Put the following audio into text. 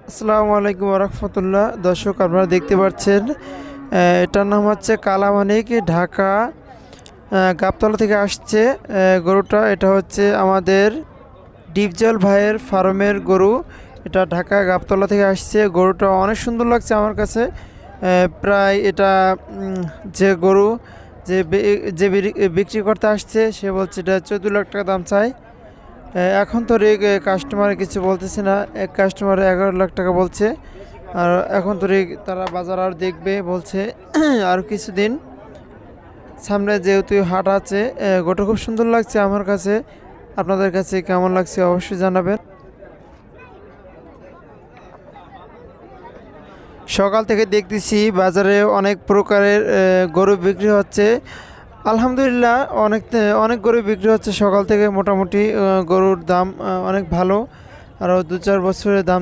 আসসালামু আলাইকুম রহমতুল্লাহ। দর্শক আপনারা দেখতে পাচ্ছেন এটার নাম হচ্ছে কালামানিক, ঢাকা গাবতলা থেকে আসছে গরুটা। এটা হচ্ছে আমাদের ডিপজল ভাইয়ের ফার্মের গরু। এটা ঢাকা গাবতলা থেকে আসছে। গরুটা অনেক সুন্দর লাগছে আমার কাছে। প্রায় এটা যে গরু বিক্রি করতে আসছে সে বলছে এটা 14 লাখ টাকা দাম চাই। এখন তো কাস্টমার কিছু বলতেছে না, এক কাস্টমার 11 লাখ টাকা বলছে। আর এখন তো তারা বাজার আর দেখবে বলছে আর কিছুদিন সামনে যেহেতু হাট আছে। গোটা খুব সুন্দর লাগছে আমার কাছে। আপনাদের কাছে কেমন লাগছে অবশ্যই জানাবেন। সকাল থেকে দেখতেছি বাজারে অনেক প্রকারের গরু বিক্রি হচ্ছে। আলহামদুলিল্লাহ অনেক অনেক গরু বিক্রি হচ্ছে সকাল থেকে। মোটামুটি গরুর দাম অনেক ভালো। আরও 2-4 বছরের দাম